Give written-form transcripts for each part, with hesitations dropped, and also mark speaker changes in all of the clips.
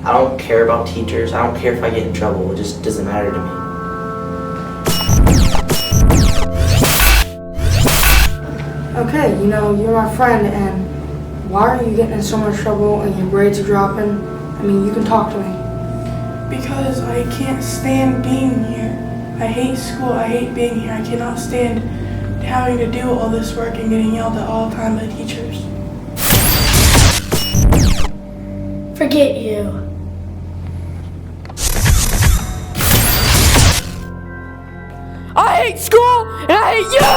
Speaker 1: I don't care about teachers. I don't care if I get in trouble. It just doesn't matter to me.
Speaker 2: Okay, you know, you're my friend, and why are you getting in so much trouble and your grades are dropping? I mean, you can talk to me.
Speaker 3: Because I can't stand being here. I hate school, I hate being here. I cannot stand having to do all this work and getting yelled at all the time by teachers.
Speaker 4: Forget you.
Speaker 5: I hate school and I hate you!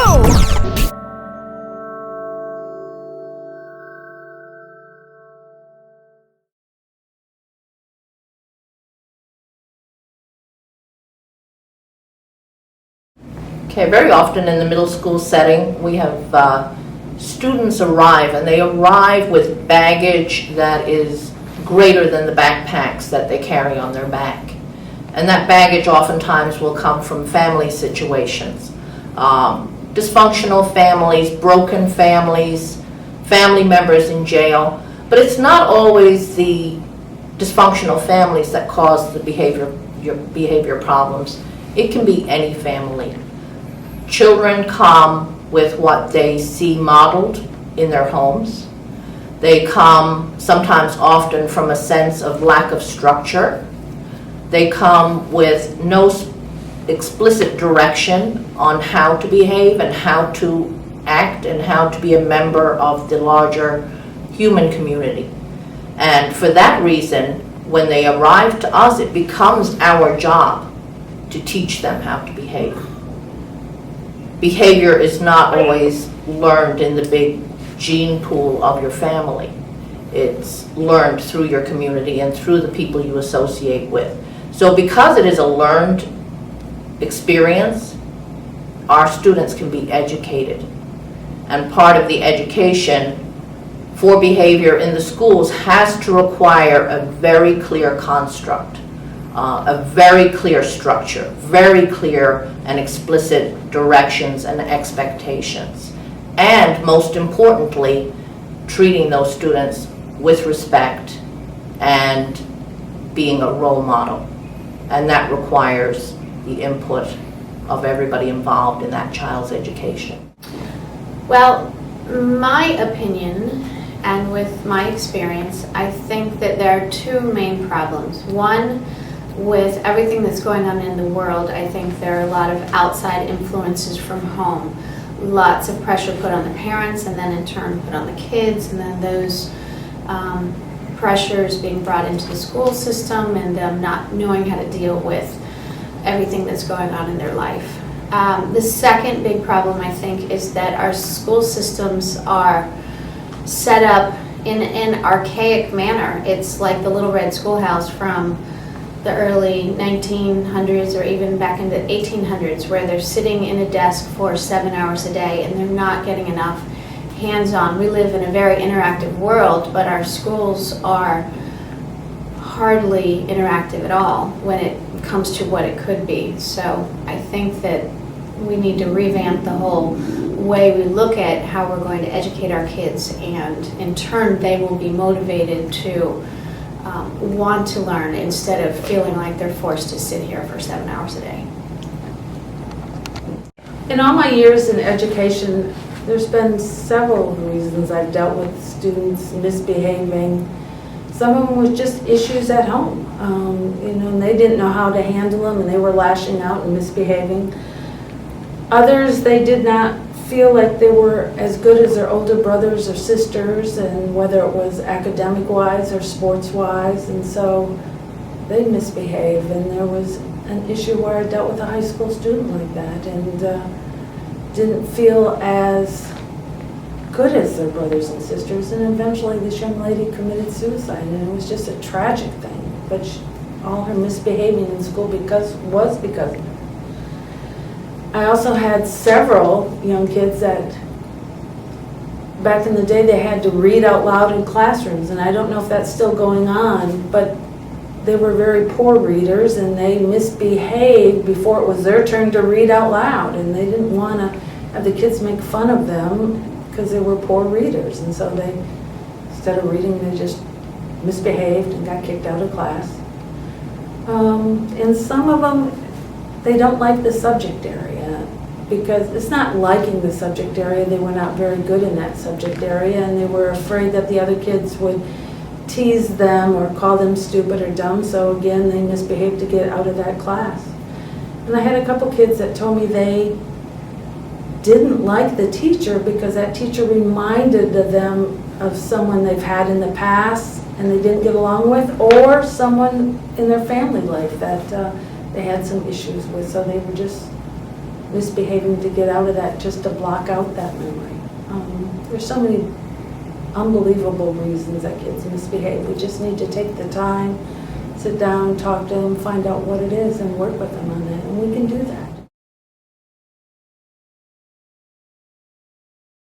Speaker 6: Okay, very often in the middle school setting, we have students arrive, and they arrive with baggage that is greater than the backpacks that they carry on their back. And that baggage oftentimes will come from family situations. Dysfunctional families, broken families, family members in jail. But it's not always the dysfunctional families that cause the behavior problems. It can be any family. Children come with what they see modeled in their homes. They come sometimes often from a sense of lack of structure. They come with no explicit direction on how to behave and how to act and how to be a member of the larger human community. And for that reason, when they arrive to us, it becomes our job to teach them how to behave. Behavior is not always learned in the big gene pool of your family. It's learned through your community and through the people you associate with. So because it is a learned experience, our students can be educated. And part of the education for behavior in the schools has to require a very clear construct, a very clear structure, very clear and explicit directions and expectations. And most importantly, treating those students with respect and being a role model. And that requires the input of everybody involved in that child's education.
Speaker 4: Well, my opinion, and with my experience, I think that there are two main problems. One, with everything that's going on in the world, I think there are a lot of outside influences from home. Lots of pressure put on the parents, and then in turn put on the kids, and then those pressures being brought into the school system and them not knowing how to deal with everything that's going on in their life. The second big problem, I think, is that our school systems are set up in an archaic manner. It's like the Little Red Schoolhouse from the early 1900s or even back into the 1800s, where they're sitting in a desk for 7 hours a day and they're not getting enough hands-on. We live in a very interactive world, but our schools are hardly interactive at all when it comes to what it could be. So I think that we need to revamp the whole way we look at how we're going to educate our kids, and in turn they will be motivated to want to learn instead of feeling like they're forced to sit here for 7 hours a day.
Speaker 7: In all my years in education, there's been several reasons I've dealt with students misbehaving. Some of them was just issues at home, and they didn't know how to handle them and they were lashing out and misbehaving. Others, they did not feel like they were as good as their older brothers or sisters, and whether it was academic-wise or sports-wise, and so they misbehaved. And there was an issue where I dealt with a high school student like that, and didn't feel as good as their brothers and sisters, and eventually this young lady committed suicide, and it was just a tragic thing. But all her misbehaving in school was because of it. I also had several young kids that, back in the day, they had to read out loud in classrooms, and I don't know if that's still going on, but they were very poor readers, and they misbehaved before it was their turn to read out loud, and they didn't want to have the kids make fun of them because they were poor readers, and so they, instead of reading, they just misbehaved and got kicked out of class. And some of them, they don't like the subject area, because it's not liking the subject area, they were not very good in that subject area, and they were afraid that the other kids would tease them or call them stupid or dumb, so again, they misbehaved to get out of that class. And I had a couple kids that told me they didn't like the teacher because that teacher reminded them of someone they've had in the past and they didn't get along with, or someone in their family life that they had some issues with, so they were just misbehaving to get out of that, just to block out that memory. There's so many unbelievable reasons that kids misbehave. We just need to take the time, sit down, talk to them, find out what it is, and work with them on that, and we can do that.